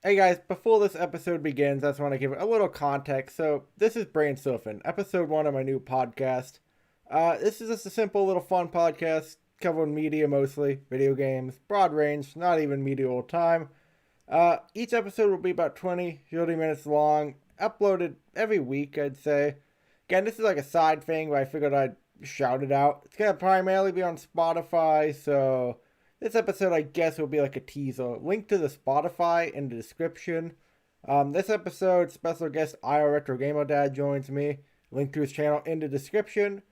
Hey guys, before this episode begins, I just want to give a little context. So, this is Brain Surfin, episode 1 of my new podcast. This is just a simple little fun podcast covering media mostly, video games, broad range, not even media all the time. Each episode will be about 20, 30 minutes long, uploaded every week, I'd say. Again, this is like a side thing, but I figured I'd shout it out. It's going to primarily be on Spotify, so this episode, I guess, will be like a teaser. Link to the Spotify in the description. This episode, special guest IR Retro Gamer Dad joins me. Link to his channel in the description.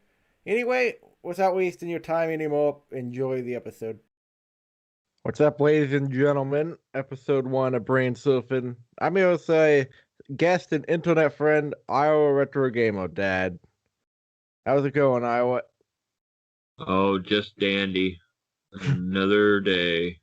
Anyway, without wasting your time anymore, enjoy the episode. What's up, ladies and gentlemen? Episode 1 of Brain Surfin. I'm here to say, guest and internet friend, Iowa Retro Gamer Dad. How's it going, Iowa? Oh, just dandy. Another day.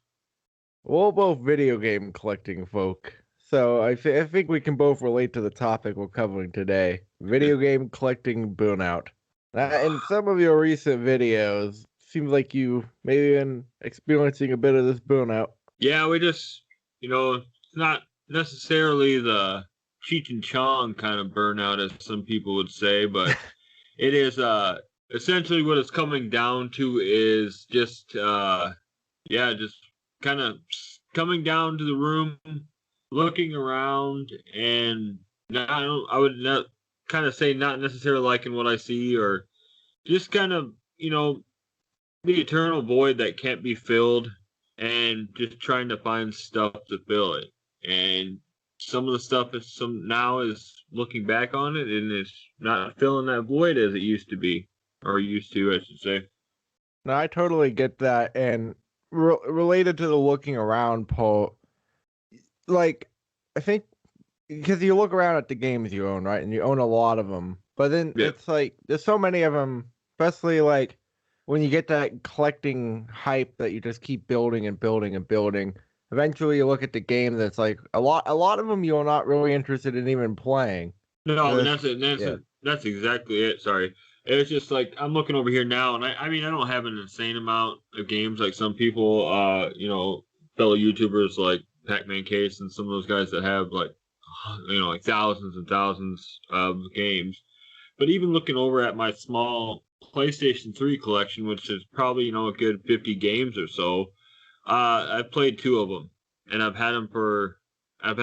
We're both video game collecting folk, so I think we can both relate to the topic we're covering today. Video game collecting burnout. In some of your recent videos, seems like you maybe been experiencing a bit of this burnout. Yeah, we just, it's not necessarily the Cheech and Chong kind of burnout, as some people would say, but it is, essentially what it's coming down to is just, just kind of coming down to the room, looking around, and I would not kind of say not necessarily liking what I see, or just kind of, the eternal void that can't be filled, and just trying to find stuff to fill it. And some of the stuff is looking back on it, and it's not filling that void as it used to be. Or used to, I should say. No, I totally get that. And related to the looking around part, like, I think, because you look around at the games you own, right? And you own a lot of them. But then It's like, there's so many of them, especially like when you get that collecting hype that you just keep building and building and building. Eventually you look at the game that's like, a lot of them you're not really interested in even playing. No, and that's exactly it. Sorry. It's just like I'm looking over here now, and I mean I don't have an insane amount of games like some people, fellow YouTubers like Pac-Man Case and some of those guys that have like thousands and thousands of games. But even looking over at my small PlayStation 3 collection, which is probably a good 50 games or so, I've played 2 of them, and I've had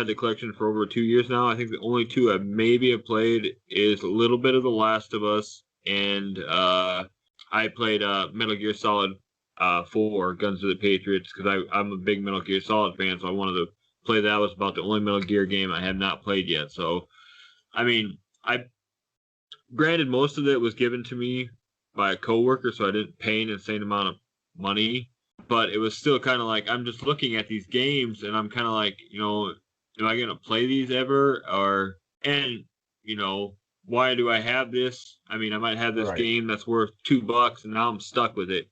the collection for over 2 years now. I think the only 2 I maybe have played is a little bit of The Last of Us, and I played Metal Gear Solid 4, Guns of the Patriots, because I'm a big Metal Gear Solid fan, so I wanted to play that. That was about the only Metal Gear game I have not played yet. So, I mean, granted, most of it was given to me by a coworker, so I didn't pay an insane amount of money, but it was still kind of like, I'm just looking at these games, and I'm kind of like, am I going to play these ever? Why do I have this? I mean, I might have this game that's worth $2, and now I'm stuck with it.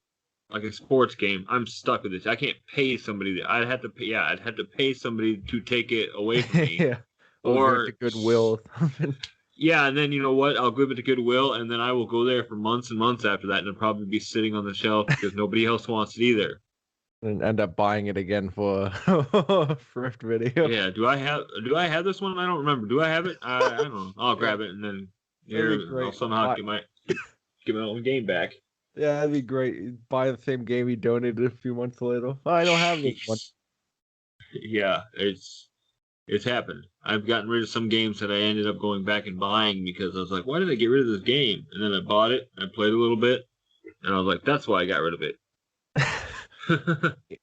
Like a sports game, I'm stuck with this. I can't pay somebody. I'd have to pay somebody to take it away from me. Yeah. Or Goodwill. Yeah, and then you know what? I'll give it to Goodwill, and then I will go there for months and months after that, and it'll probably be sitting on the shelf because nobody else wants it either. And end up buying it again for a thrift video. Yeah, do I have this one? I don't remember. Do I have it? I don't know. I'll grab it, and then I'll somehow get my own game back. Yeah, that'd be great. Buy the same game you donated a few months later. I don't have this one. Yeah, it's happened. I've gotten rid of some games that I ended up going back and buying because I was like, why did I get rid of this game? And then I bought it, I played a little bit, and I was like, that's why I got rid of it.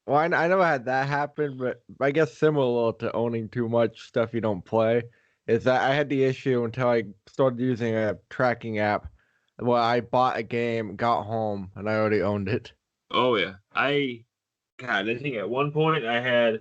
Well, I never had that happen, but I guess similar to owning too much stuff you don't play is that I had the issue until I started using a tracking app where I bought a game, got home, and I already owned it. Oh, yeah. I think at one point I had,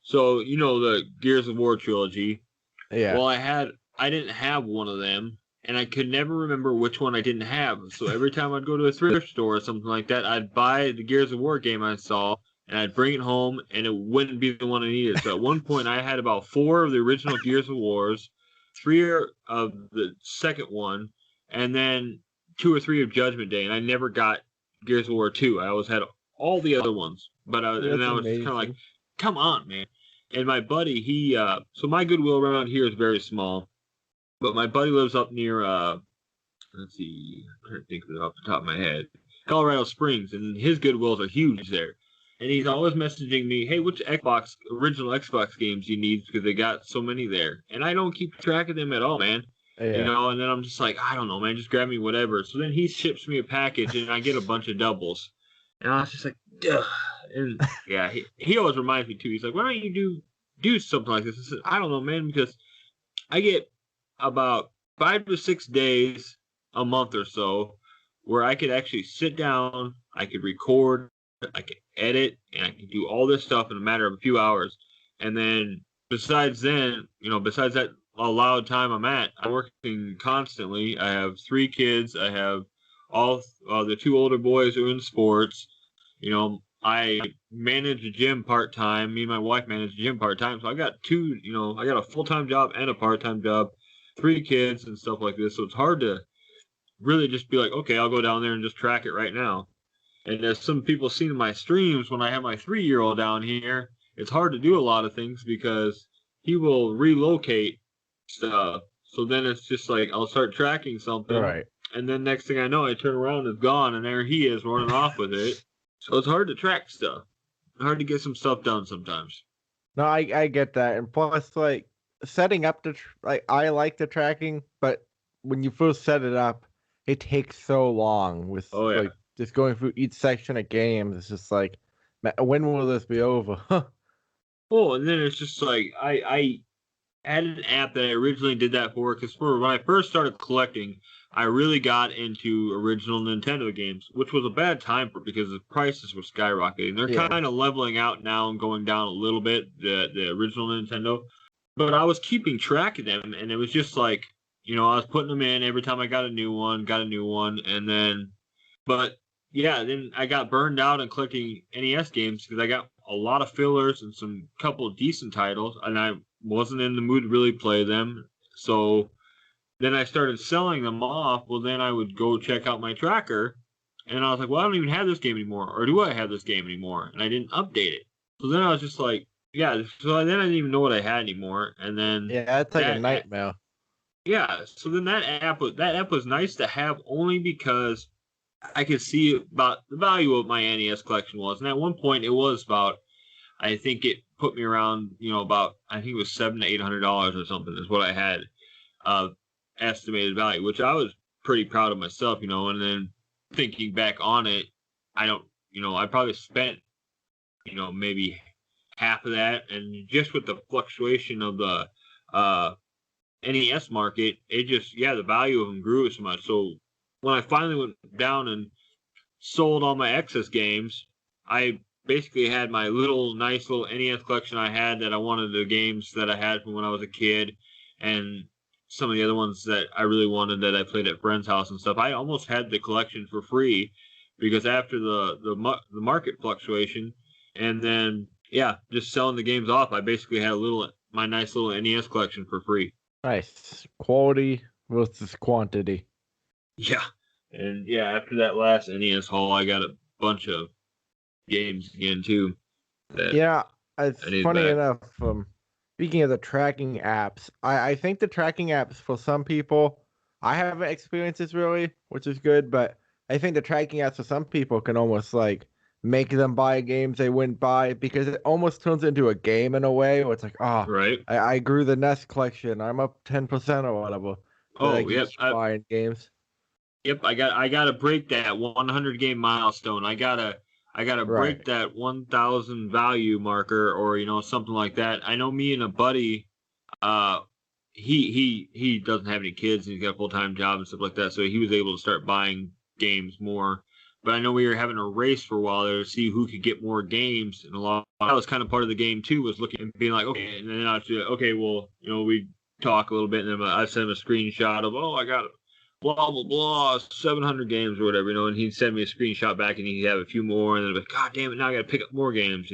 so, the Gears of War trilogy. Yeah. Well, I didn't have one of them, and I could never remember which one I didn't have. So every time I'd go to a thrift store or something like that, I'd buy the Gears of War game I saw, and I'd bring it home, and it wouldn't be the one I needed. So at one point, I had about 4 of the original Gears of Wars, 3 of the second one, and then 2 or 3 of Judgment Day, and I never got Gears of War 2. I always had all the other ones. But I was kind of like, come on, man. And my buddy, he so my Goodwill around here is very small, but my buddy lives up near let's see, I'm trying to think of it off the top of my head, Colorado Springs, and his Goodwills are huge there. And he's always messaging me, hey, which original Xbox games you need, because they got so many there. And I don't keep track of them at all, man. Yeah. You know, and then I'm just like, I don't know, man, just grab me whatever. So then he ships me a package, and I get a bunch of doubles. And I was just like, duh. And yeah, he always reminds me, too. He's like, why don't you do something like this? I said, I don't know, man, because I get about 5 to 6 days a month or so where I could actually sit down, I could record, I could edit, and I could do all this stuff in a matter of a few hours. And then besides that allowed time I'm working constantly. I have 3 kids. I have all the 2 older boys who are in sports. You know, I manage a gym part-time. Me and my wife manage a gym part-time. So I got I got a full-time job and a part-time job, 3 kids and stuff like this. So it's hard to really just be like, okay, I'll go down there and just track it right now. And as some people seen in my streams, when I have my 3-year-old down here, it's hard to do a lot of things because he will relocate stuff. So then it's just like I'll start tracking something, Right. And then next thing I know, I turn around, it's gone, and there he is running off with it. So it's hard to track stuff. Hard to get some stuff done sometimes. No, I get that, and plus, like, setting up I like the tracking, but when you first set it up, it takes so long with like just going through each section of games. It's just like, when will this be over? Oh, and then it's just like I had an app that I originally did that for, because when I first started collecting, I really got into original Nintendo games, which was a bad time for because the prices were skyrocketing. They're kind of leveling out now and going down a little bit, the original Nintendo. But I was keeping track of them, and it was just like, I was putting them in every time I got a new one, and then, but yeah, then I got burned out on collecting NES games because I got a lot of fillers and some couple of decent titles, and I wasn't in the mood to really play them. So then I started selling them off. Well, then I would go check out my tracker, and I was like, well, I don't even have this game anymore, or do I have this game anymore? And I didn't update it. So then I was just like, yeah. So then I didn't even know what I had anymore, and then it's like a nightmare. Yeah, so then that app was nice to have only because I could see about the value of my NES collection was. And at one point it was about, I think it put me around, about, I think it was $700 to $800 or something is what I had estimated value, which I was pretty proud of myself, and then thinking back on it, I don't, I probably spent, maybe half of that. And just with the fluctuation of the NES market, it just, the value of them grew so much. So when I finally went down and sold all my excess games, I basically had my nice little NES collection I had that I wanted, the games that I had from when I was a kid, and some of the other ones that I really wanted that I played at friends' house and stuff. I almost had the collection for free because after the market fluctuation, and then just selling the games off, I basically had my nice little NES collection for free. Nice. Quality versus quantity. Yeah. And after that last NES haul, I got a bunch of games again too. It's funny enough. Speaking of the tracking apps, I think the tracking apps for some people, I haven't experienced this really, which is good, but I think the tracking apps for some people can almost like make them buy games they wouldn't buy, because it almost turns into a game in a way where it's like, right. I grew the NES collection, I'm up 10% or whatever. Buying games. Yep, I got to break that 100 game milestone. I gotta break that 1,000 value marker, or something like that. I know me and a buddy, he doesn't have any kids and he's got a full-time job and stuff like that, so he was able to start buying games more. But I know we were having a race for a while there to see who could get more games, and that was kind of part of the game too, was looking and being like, okay, and then I was okay, well, we talk a little bit, and then I sent him a screenshot of, I got blah blah blah 700 games or whatever, and he'd send me a screenshot back, and he'd have a few more, and then like, god damn it, now I gotta pick up more games,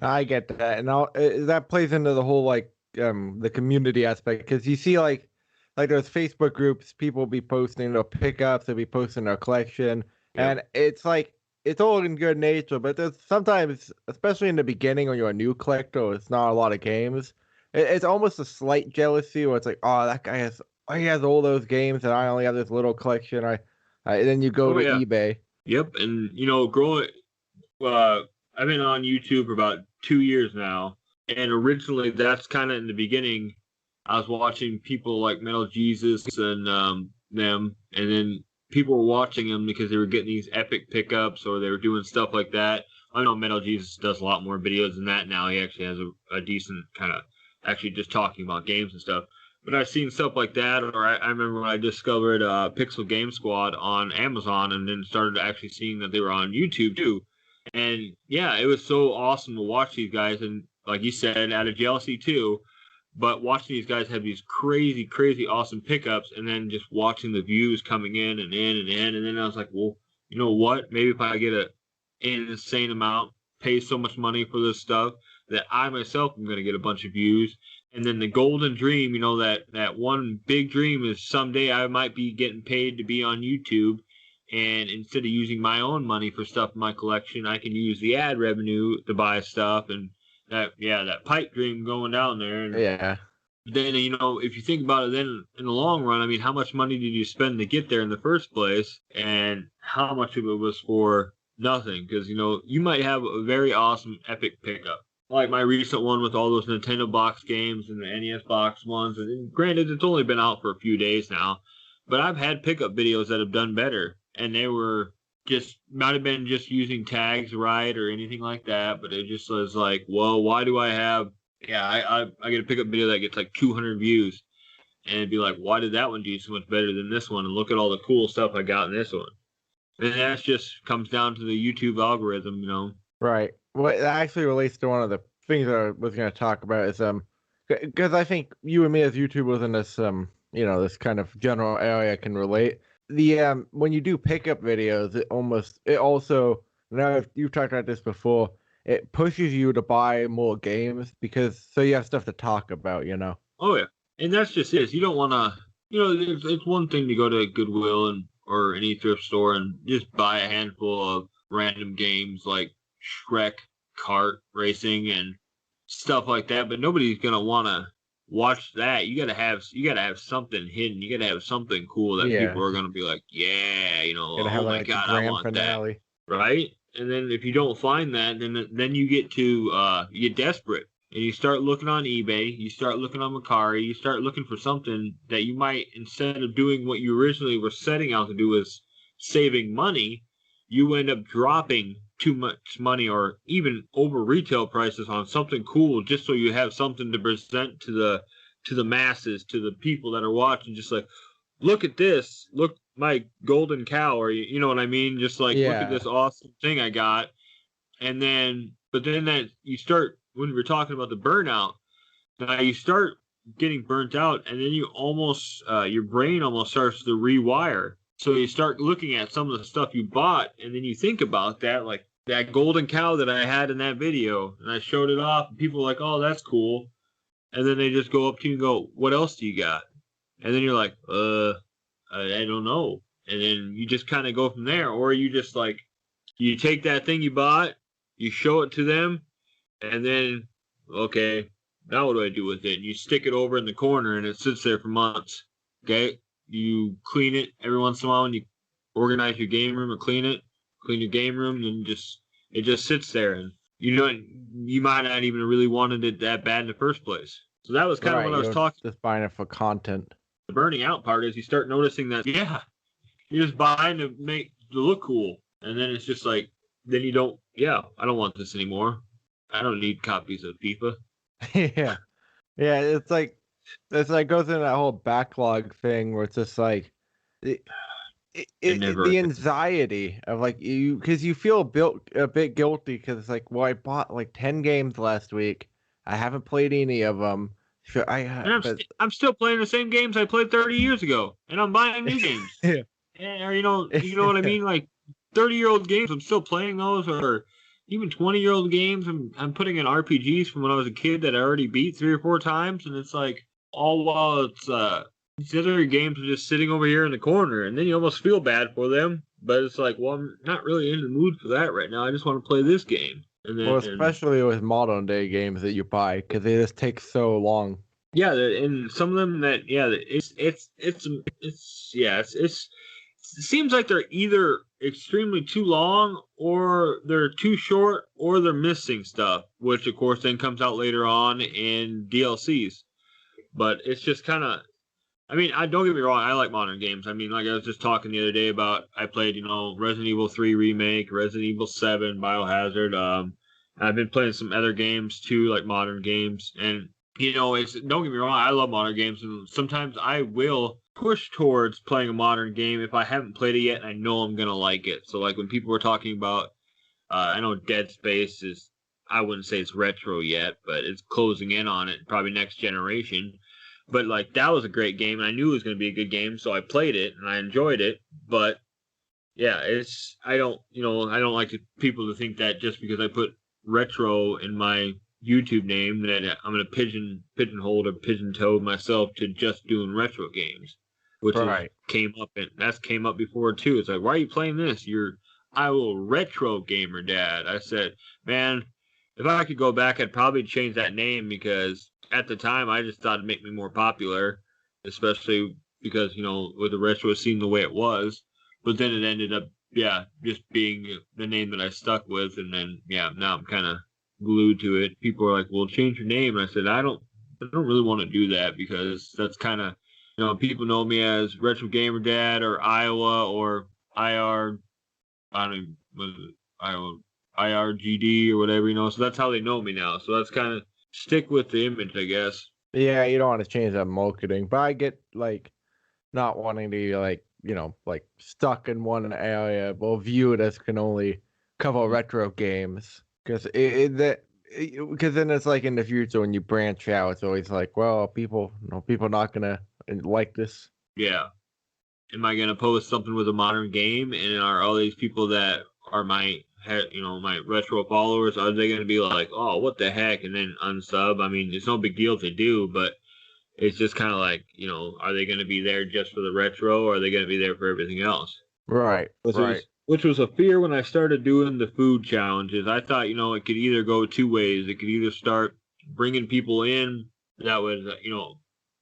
I get that, and that plays into the whole like the community aspect, because you see like those Facebook groups, people will be posting their pickups, they'll be posting their collection. Yep. And it's like, it's all in good nature, but there's sometimes, especially in the beginning when you're a new collector, it's not a lot of games. It's almost a slight jealousy where it's like, oh, that guy has, oh, he has all those games, and I only have this little collection. And then you go Oh to yeah. eBay. Yep. And growing, I've been on YouTube for about 2 years now, and originally that's kind of in the beginning. I was watching people like Metal Jesus and them, and then people were watching them because they were getting these epic pickups or they were doing stuff like that. I know Metal Jesus does a lot more videos than that now. He actually has a decent kind of actually just talking about games and stuff. But I've seen stuff like that, or I remember when I discovered Pixel Game Squad on Amazon, and then started actually seeing that they were on YouTube too. And yeah, it was so awesome to watch these guys, and like you said, out of jealousy too. But watching these guys have these crazy, crazy awesome pickups, and then just watching the views coming in and in and in, and then I was like, well, you know what? Maybe if I get an insane amount, pay so much money for this stuff, that I myself am going to get a bunch of views. And then the golden dream, that one big dream is someday I might be getting paid to be on YouTube. And instead of using my own money for stuff in my collection, I can use the ad revenue to buy stuff. And that pipe dream going down there. And Yeah. then, if you think about it, then in the long run, I mean, how much money did you spend to get there in the first place? And how much of it was for nothing? Because, you might have a very awesome epic pickup. Like my recent one with all those Nintendo box games and the NES box ones. And granted, it's only been out for a few days now. But I've had pickup videos that have done better. And they were might have been just using tags right or anything like that. But it just was like, well, why do I have... Yeah, I get a pickup video that gets like 200 views. And it'd be like, why did that one do so much better than this one? And look at all the cool stuff I got in this one. And that just comes down to the YouTube algorithm, Right. Well, that actually relates to one of the things I was going to talk about is because I think you and me as YouTubers in this this kind of general area can relate. The when you do pickup videos, it also, now you've talked about this before, it pushes you to buy more games so you have stuff to talk about. Oh yeah, and that's just it. You don't want to, it's one thing to go to Goodwill or any thrift store and just buy a handful of random games like Shrek, kart racing, and stuff like that. But nobody's gonna want to watch that. You gotta have something hidden. You gotta have something cool that people are gonna be like, yeah, gotta have, oh my like, god, the I grand want finale. that, right? And then if you don't find that, then you get to you get desperate. And you start looking on eBay, you start looking on Mercari, you start looking for something that you might, instead of doing what you originally were setting out to do, is saving money, you end up dropping too much money or even over retail prices on something cool just so you have something to present to the masses, to the people that are watching, just like, look at this, look, my golden cow, or you know what I mean? Just like, look at this awesome thing I got. And then, but then that you start, when we were talking about the burnout, now you start getting burnt out, and then you almost, your brain almost starts to rewire. So you start looking at some of the stuff you bought, and then you think about that, like that golden cow that I had in that video, and I showed it off, and people were like, oh, that's cool. And then they just go up to you and go, what else do you got? And then you're like, I don't know. And then you just kind of go from there, or you just like, you take that thing you bought, you show it to them, and then, okay, now what do I do with it? And you stick it over in the corner, and it sits there for months. Okay? You clean it every once in a while, and you organize your game room and clean your game room, and it just sits there. And you might not even really wanted it that bad in the first place. So that was kind of what I was talking. Just buying it for content. The burning out part is you start noticing that, yeah, you're just buying to look cool. And then it's just like, then you don't, I don't want this anymore. I don't need copies of FIFA. Yeah. Yeah, it's like goes into that whole backlog thing where it's just like the anxiety of like because you feel a bit guilty because it's like, well, I bought like 10 games last week. I haven't played any of them. I'm still playing the same games I played 30 years ago, and I'm buying new games. Yeah. Or you know what I mean? Like 30-year-old games, I'm still playing those, or even 20-year-old games. I'm putting in RPGs from when I was a kid that I already beat 3 or 4 times, and it's like, all while it's these other games are just sitting over here in the corner, and then you almost feel bad for them. But it's like, well, I'm not really in the mood for that right now. I just want to play this game. And Well, then, especially with modern day games that you buy, because they just take so long. yeah, and some of them that, yeah, it's it seems like they're either extremely too long, or they're too short, or they're missing stuff, which of course then comes out later on in DLCs. But it's just kind of, I mean, I don't get me wrong, I like modern games. I mean, like I was just talking the other day about, I played, Resident Evil 3 Remake, Resident Evil 7, Biohazard. I've been playing some other games too, like modern games. And, it's, don't get me wrong, I love modern games. And sometimes I will push towards playing a modern game if I haven't played it yet and I know I'm going to like it. So, like when people were talking about, I know Dead Space is, I wouldn't say it's retro yet, but it's closing in on it, probably next generation. But like that was a great game, and I knew it was going to be a good game, so I played it and I enjoyed it. But yeah, I don't like people to think that just because I put retro in my YouTube name that I'm going to pigeonhole or pigeon-toe myself to just doing retro games, which Right. that's came up before too. It's like, why are you playing this? I will retro gamer dad. I said, man, if I could go back, I'd probably change that name, because at the time I just thought it'd make me more popular, especially because, with the retro scene the way it was. But then it ended up, yeah, just being the name that I stuck with. And then, yeah, now I'm kind of glued to it. People are like, well, change your name. And I said, I don't really want to do that, because that's kind of, people know me as Retro Gamer Dad or Iowa or IR, I don't even, what is it? Iowa IRGD or whatever, so that's how they know me now. So that's kind of stick with the image, I guess. Yeah, you don't want to change that marketing, but I get like not wanting to be like, like stuck in one area or view it as can only cover retro games. Because because then it's like in the future when you branch out, it's always like, well, people not gonna like this. Yeah. Am I gonna post something with a modern game, and are all these people that are my retro followers, are they gonna be like, oh, what the heck, and then unsub? I mean, it's no big deal if they do, but it's just kind of like, are they gonna be there just for the retro, or are they gonna be there for everything else? Right, right. Which was a fear when I started doing the food challenges. I thought, it could either go two ways. It could either start bringing people in that was,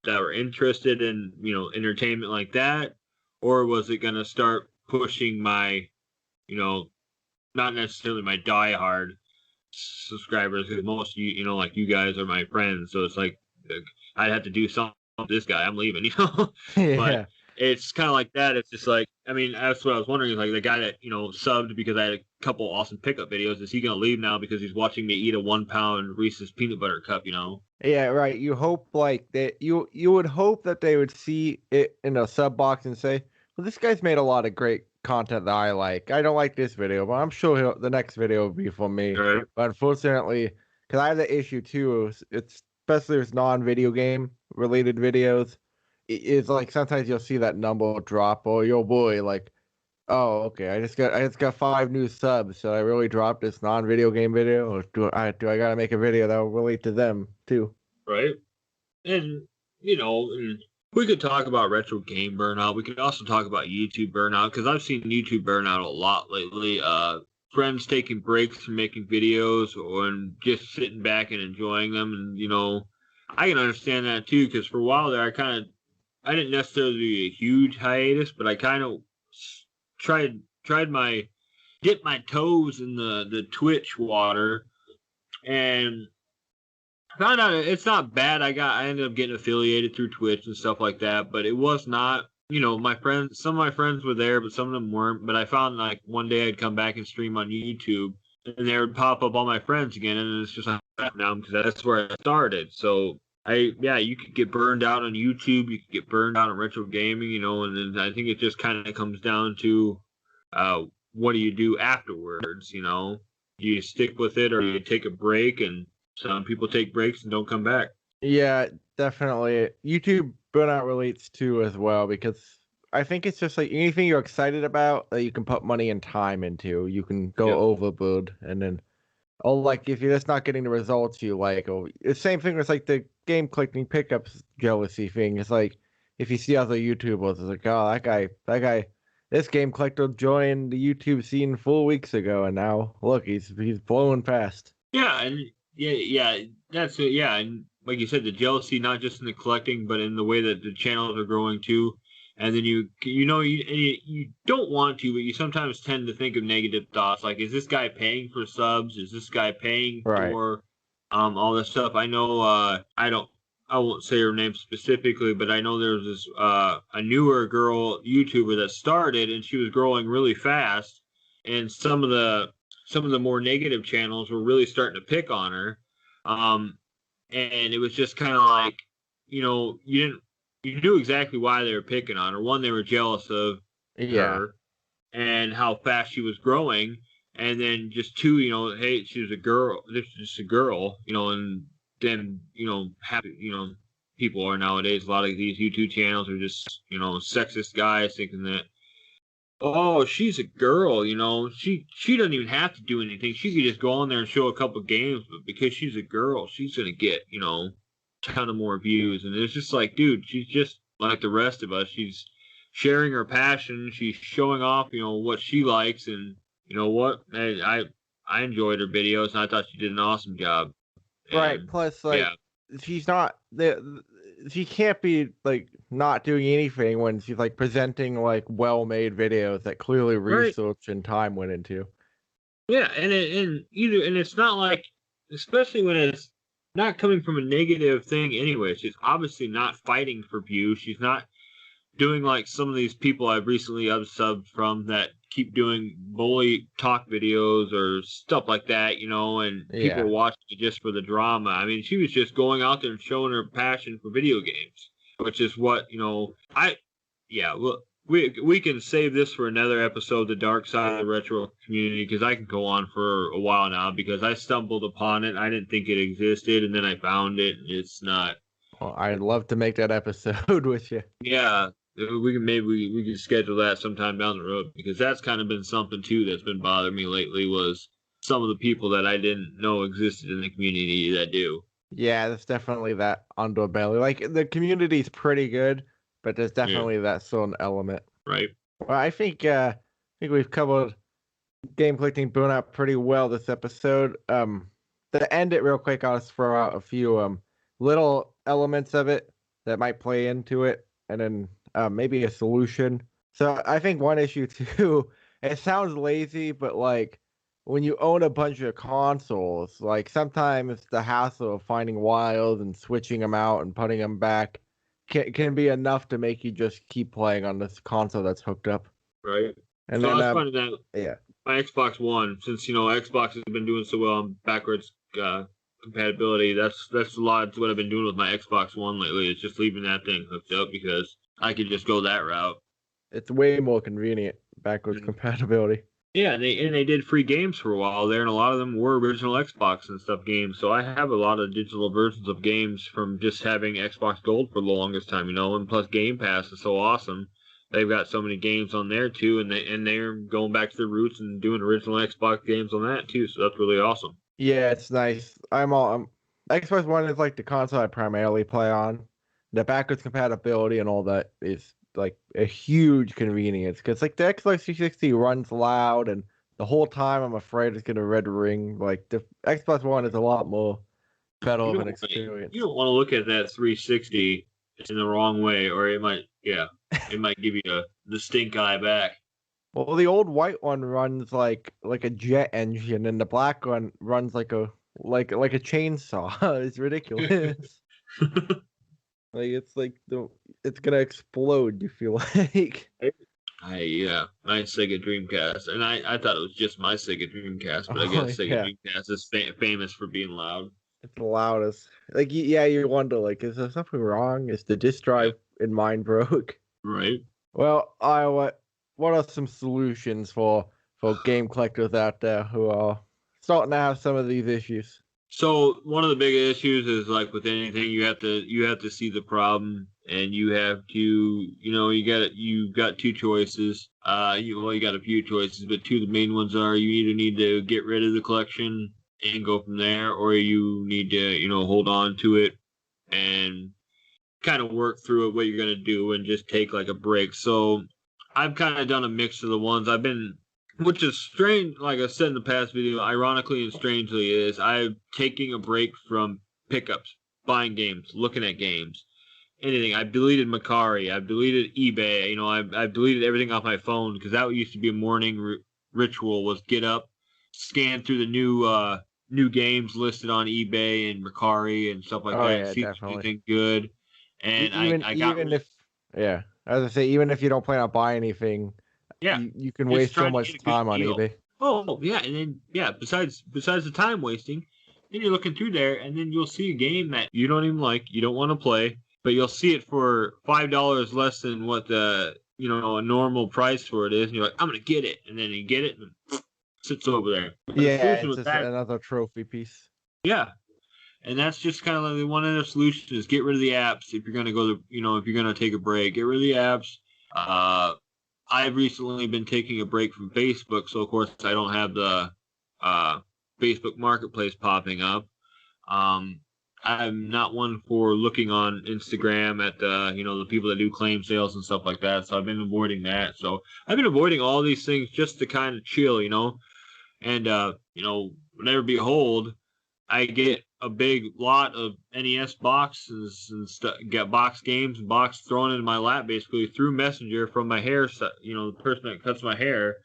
that were interested in, entertainment like that, or was it going to start pushing my, not necessarily my diehard subscribers, because most of you, like you guys are my friends. So it's like, I'd have to do something with this guy. I'm leaving, Yeah. But it's kind of like that. It's just like, I mean, that's what I was wondering, is like the guy that, subbed because I had a couple awesome pickup videos. Is he going to leave now because he's watching me eat a 1 pound Reese's peanut butter cup, Yeah, right. You hope like that you would hope that they would see it in a sub box and say, well, this guy's made a lot of great content that I like. I don't like this video, but I'm sure the next video will be for me. Right. But unfortunately, because I have the issue too, it's especially with non-video game related videos, it's like sometimes you'll see that number drop, or your boy like, oh, okay, I just got 5 new subs. Should I really drop this non-video game video, or do I gotta make a video that will relate to them too? Right. And, and we could talk about retro game burnout. We could also talk about YouTube burnout, because I've seen YouTube burnout a lot lately. Friends taking breaks from making videos, and just sitting back and enjoying them. And, I can understand that too, because for a while there, I didn't necessarily do a huge hiatus, but I kind of tried dip my toes in the Twitch water, and found out it's not bad. I ended up getting affiliated through Twitch and stuff like that, but it was not, some of my friends were there, but some of them weren't. But I found like one day I'd come back and stream on YouTube, and there would pop up all my friends again, and it's just like now, because that's where I started. So you could get burned out on YouTube, you could get burned out on retro gaming, and then I think it just kind of comes down to, what do you do afterwards? Do you stick with it, or do you take a break? And some people take breaks and don't come back. Yeah, definitely. YouTube burnout relates to as well, because I think it's just like anything you're excited about that you can put money and time into, you can go overboard, and then like if you're just not getting the results you like, or the same thing with like the game collecting pickups jealousy thing. It's like if you see other YouTubers, it's like, oh, that guy, this game collector joined the YouTube scene 4 weeks ago, and now look, he's blowing past. Yeah, and that's it. Yeah, and like you said, the jealousy not just in the collecting, but in the way that the channels are growing too. And then you don't want to, but you sometimes tend to think of negative thoughts, like, is this guy paying for subs? Is this guy paying for all this stuff? I know I won't say her name specifically, but I know there's this a newer girl YouTuber that started, and she was growing really fast, and some of the more negative channels were really starting to pick on her, and it was just kind of like, you knew exactly why they were picking on her. One, they were jealous of her and how fast she was growing, and then just two, hey, she was a girl. This is just a girl, and then happy, people are nowadays. A lot of these YouTube channels are just sexist guys thinking that, oh, she's a girl, she doesn't even have to do anything. She could just go on there and show a couple games, but because she's a girl, she's gonna get ton of more views. And it's just like, dude, she's just like the rest of us. She's sharing her passion. She's showing off, what she likes, and you know what? I enjoyed her videos, and I thought she did an awesome job. Right. Plus, like, she's not she can't be like not doing anything when she's like presenting like well-made videos that clearly research and time went into. Yeah, and it's not like, especially when it's not coming from a negative thing anyway. She's obviously not fighting for views. She's not doing like some of these people I've recently unsubbed from that keep doing bully talk videos or stuff like that, and people are watching it just for the drama. I mean, she was just going out there and showing her passion for video games, which is what, we can save this for another episode, the dark side of the retro community, because I can go on for a while now, because I stumbled upon it. I didn't think it existed, and then I found it, and it's not. Well, I'd love to make that episode with you. Yeah, we can schedule that sometime down the road, because that's kind of been something too that's been bothering me lately, was some of the people that I didn't know existed in the community that do. Yeah, there's definitely that underbelly. Like, the community's pretty good, but there's definitely that certain element. Right. Well, I think we've covered game collecting burnout pretty well this episode. To end it real quick, I'll just throw out a few little elements of it that might play into it, and then maybe a solution. So I think one issue too, it sounds lazy, but like when you own a bunch of consoles, like sometimes the hassle of finding wiles and switching them out and putting them back can be enough to make you just keep playing on this console that's hooked up. Right. And so then, I was finding that my Xbox One, since Xbox has been doing so well on backwards compatibility, that's a lot of what I've been doing with my Xbox One lately. Is just leaving that thing hooked up, because I could just go that route. It's way more convenient, backwards compatibility. Yeah, and they did free games for a while there, and a lot of them were original Xbox and stuff games. So I have a lot of digital versions of games from just having Xbox Gold for the longest time, and plus Game Pass is so awesome. They've got so many games on there too, and they're going back to their roots and doing original Xbox games on that too. So that's really awesome. Yeah, it's nice. Xbox One is like the console I primarily play on. The backwards compatibility and all that is like a huge convenience, because like the Xbox 360 runs loud, and the whole time I'm afraid it's gonna red ring. Like the Xbox One is a lot more better of an experience. You don't want to look at that 360 in the wrong way, or it might give you the stink eye back. Well, the old white one runs like a jet engine, and the black one runs like a chainsaw. It's ridiculous. Like it's gonna explode. You feel like? My Sega Dreamcast, and I thought it was just my Sega Dreamcast, but I guess Sega Dreamcast is famous for being loud. It's the loudest. Like, you wonder, like, is there something wrong? Is the disk drive in mine broke? Right. Well, what are some solutions for game collectors out there who are starting to have some of these issues? So one of the big issues is, like with anything, you have to see the problem, and you have to, you've got two choices. You got a few choices, but two of the main ones are, you either need to get rid of the collection and go from there, or you need to, hold on to it and kind of work through it, what you're going to do, and just take like a break. So I've kind of done a mix of the ones I've been, which is strange. Like I said in the past video, ironically and strangely, is I'm taking a break from pickups, buying games, looking at games, anything. I've deleted Macari. I've deleted eBay. You know, I've deleted everything off my phone because that used to be a morning ritual was get up, scan through the new games listed on eBay and Macari and stuff like Oh that. yeah, See if there's definitely. anything good. And I got Even if yeah, as I say, even if you don't plan on buying anything, yeah, you can just waste so trying to much get a good time on deal. eBay. Oh yeah, and then yeah, besides the time wasting, then you're looking through there, and then you'll see a game that you don't even like, you don't want to play, but you'll see it for $5 less than what the a normal price for it is, and you're like, I'm gonna get it, and then you get it, and it sits over there. But the Yeah, solution it's with just that, another trophy piece. yeah, and that's just kind of like the one other solution is get rid of the apps if you're gonna go to if you're gonna take a break, get rid of the apps. I've recently been taking a break from Facebook, so of course I don't have the Facebook Marketplace popping up. I'm not one for looking on Instagram at the people that do claim sales and stuff like that. So I've been avoiding that. So I've been avoiding all these things just to kind of chill, and whenever behold, I get a big lot of NES boxes and stuff, get box games and box thrown into my lap basically through Messenger from my hair, the person that cuts my hair.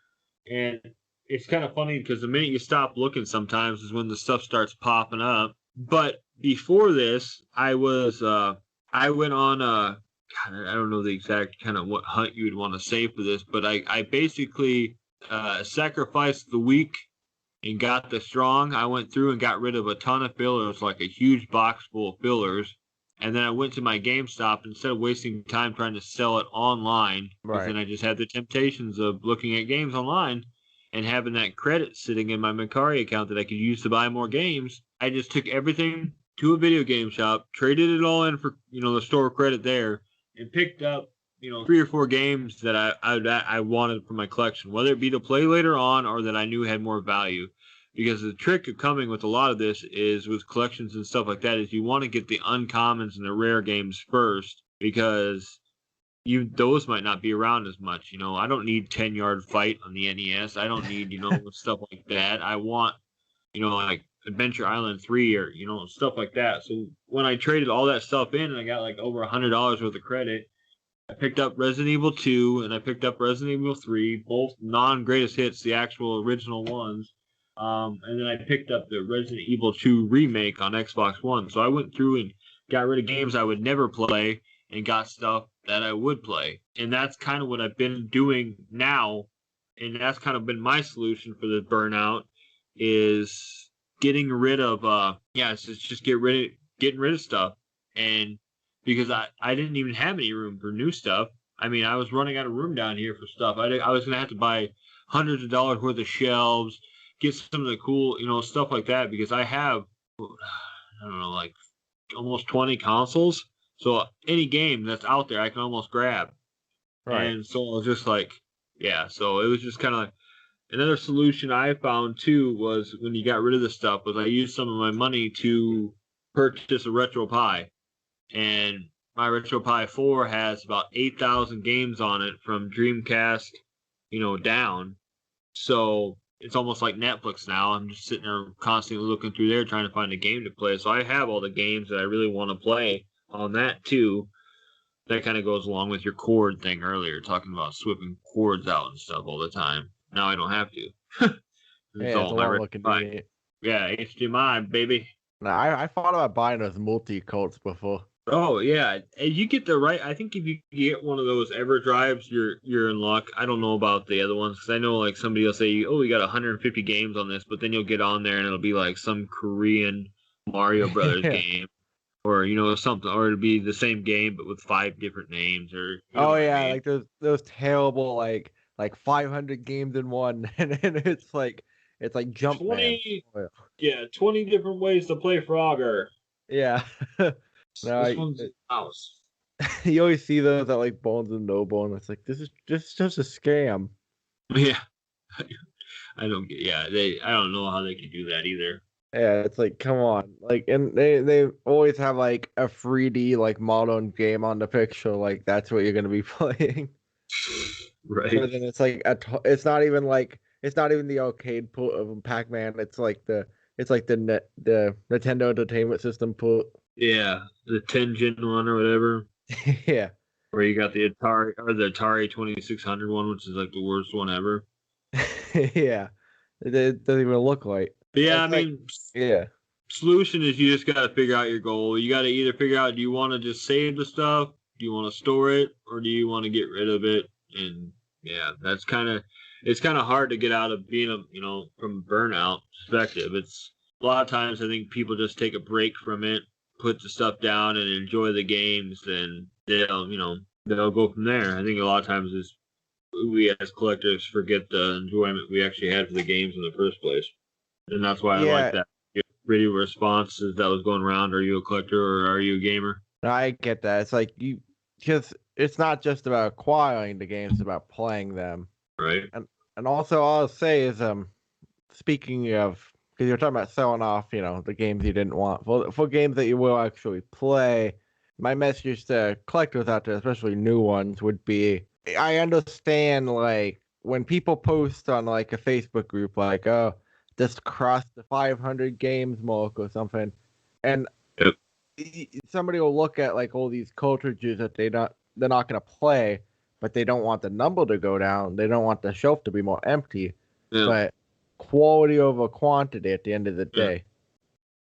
And it's kind of funny because the minute you stop looking sometimes is when the stuff starts popping up. But before this, I went on God, I don't know the exact kind of what hunt you would want to say for this, but I basically sacrificed the weak and got the strong. I went through and got rid of a ton of fillers, like a huge box full of fillers. And then I went to my GameStop instead of wasting time trying to sell it online, because then I just had the temptations of looking at games online and having that credit sitting in my Macari account that I could use to buy more games. I just took everything to a video game shop, traded it all in for the store credit there, and picked up 3 or 4 games that I wanted for my collection, whether it be to play later on or that I knew had more value. Because the trick of coming with a lot of this is with collections and stuff like that is you want to get the uncommons and the rare games first, because those might not be around as much. I don't need 10-yard fight on the NES. I don't need stuff like that. I want like Adventure Island 3 or stuff like that. So when I traded all that stuff in and I got like over $100 worth of credit, I picked up Resident Evil 2 and I picked up Resident Evil 3, both non-greatest hits, the actual original ones. And then I picked up the Resident Evil 2 remake on Xbox One. So I went through and got rid of games I would never play and got stuff that I would play. And that's kind of what I've been doing now. And that's kind of been my solution for this burnout is getting rid of it's just getting rid of stuff. And because I didn't even have any room for new stuff. I mean, I was running out of room down here for stuff. I was going to have to buy hundreds of dollars worth of shelves, get some of the cool, stuff like that, because I have, I don't know, like almost 20 consoles. So any game that's out there, I can almost grab. Right. And so I was just like, yeah. So it was just kind of like another solution I found too was when you got rid of the stuff was I used some of my money to purchase a Retro Pi. And my Retro Pi 4 has about 8,000 games on it from Dreamcast, down. So it's almost like Netflix now. I'm just sitting there constantly looking through there trying to find a game to play. So I have all the games that I really want to play on that too. That kind of goes along with your cord thing earlier, talking about swapping cords out and stuff all the time. Now I don't have to. It's all my Retro Pi. Yeah, HDMI, baby. Now, I thought about buying those multi-coats before. Oh yeah, and you get the right. I think if you get one of those EverDrives, you're in luck. I don't know about the other ones because I know like somebody will say, "Oh, you got 150 games on this," but then you'll get on there and it'll be like some Korean Mario Brothers game, or something, or it'll be the same game but with 5 different names. Or like those terrible like 500 games in one, and it's like Jumpman. 20 different ways to play Frogger. Yeah. No, this one's house. You always see those at like Bones and No Bone. It's like this is just a scam. Yeah, I don't get. Yeah, I don't know how they can do that either. Yeah, it's like, come on. Like, and they always have like a 3D like modern game on the picture, like that's what you're gonna be playing. Right. But then it's like it's not even like it's not even the arcade port of Pac-Man. It's like the Nintendo Entertainment System port. Yeah, the 10 Gen one or whatever. Yeah. Where you got the Atari 2600 one, which is like the worst one ever. Yeah. It doesn't even look like. But yeah, I It's like, mean, yeah. solution is you just got to figure out your goal. You got to either figure out, do you want to just save the stuff? Do you want to store it, or do you want to get rid of it? And yeah, it's kind of hard to get out of being from burnout perspective. It's a lot of times I think people just take a break from it, put the stuff down, and enjoy the games. Then they'll go from there. I think a lot of times is we as collectors forget the enjoyment we actually had for the games in the first place, and that's why I like Yeah, that radio responses that was going around. Are you a collector or are you a gamer? I get that. It's like because it's not just about acquiring the games, it's about playing them. Right. And also all I'll say is speaking of, because you're talking about selling off, the games you didn't want for games that you will actually play. My message to collectors out there, especially new ones, would be: I understand like when people post on like a Facebook group, like, oh, just crossed the 500 games mark or something, and Yep. somebody will look at like all these cartridges that they're not gonna play, but they don't want the number to go down. They don't want the shelf to be more empty, Yeah. but quality over quantity at the end of the Yeah. day.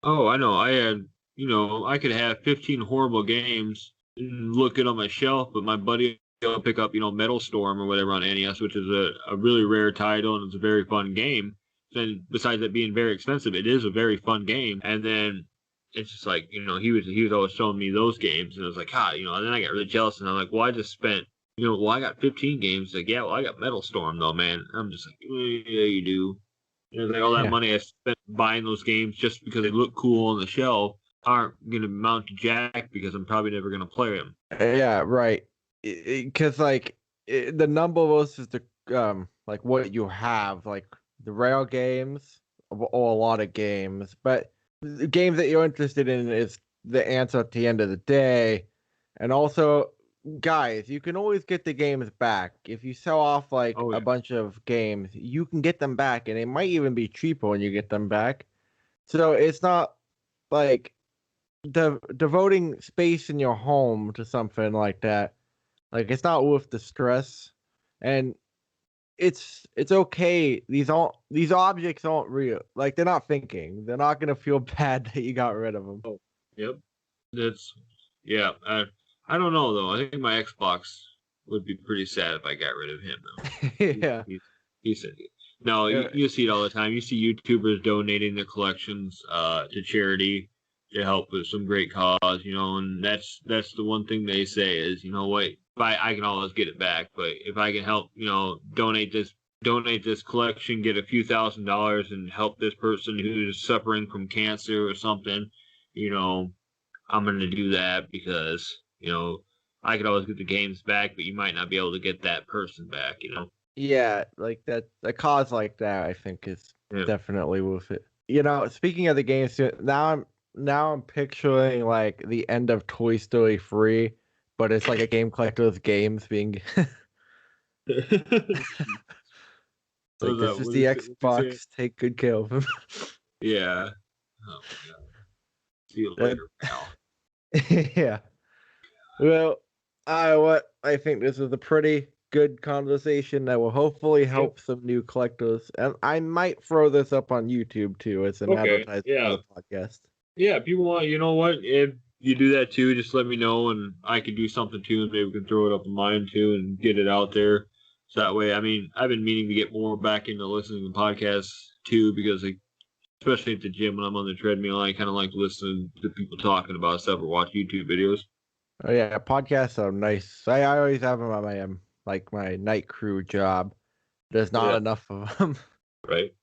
Oh, I know. I had, I could have 15 horrible games and look it on my shelf, but my buddy will pick up, Metal Storm or whatever on NES, which is a really rare title and it's a very fun game. And besides it being very expensive, it is a very fun game. And then it's just like, he was always showing me those games, and I was like, and then I got really jealous, and I'm like, well, I just spent, I got 15 games. Like, yeah, well, I got Metal Storm though, man. And I'm just like, yeah, you do. Like all that Yeah. money I spent buying those games just because they look cool on the shelf aren't going to amount to jack because I'm probably never going to play them. Yeah, right. Because like the number versus the like what you have, like the rare games or a lot of games, but the games that you're interested in is the answer at the end of the day. And also, guys, you can always get the games back if you sell off like Oh a yeah, bunch of games. You can get them back, and it might even be cheaper when you get them back. So it's not like devoting space in your home to something like that, like it's not worth the stress. And it's okay. These objects aren't real. Like they're not thinking. They're not gonna feel bad that you got rid of them. oh yep. That's yeah. I don't know though. I think my Xbox would be pretty sad if I got rid of him though. Yeah. He said no. Yeah. You see it all the time. You see YouTubers donating their collections to charity to help with some great cause, and that's the one thing they say is, what, I can always get it back, but if I can help, donate this collection, get a few $1,000s and help this person who's suffering from cancer or something, I'm going to do that because, I could always get the games back, but you might not be able to get that person back, Yeah, like that a cause like that I think is Yeah. definitely worth it. Speaking of the games, now I'm picturing like the end of Toy Story 3, but it's like a game collector's games being like, this is the Xbox, take good care of him. Yeah. Oh my god. See you That- later, pal. Yeah. Well, I think this is a pretty good conversation that will hopefully help some new collectors. And I might throw this up on YouTube too as an Okay, advertisement yeah. for the podcast. Yeah, if you want, you know what? If you do that too, just let me know and I can do something too, and maybe we can throw it up on mine too and get it out there. So that way, I mean, I've been meaning to get more back into listening to podcasts too, because like, especially at the gym when I'm on the treadmill, I kind of like listening to people talking about stuff or watch YouTube videos. Oh yeah, podcasts are nice. I always have them on my like my night crew job. There's not Yeah. enough of them. Right.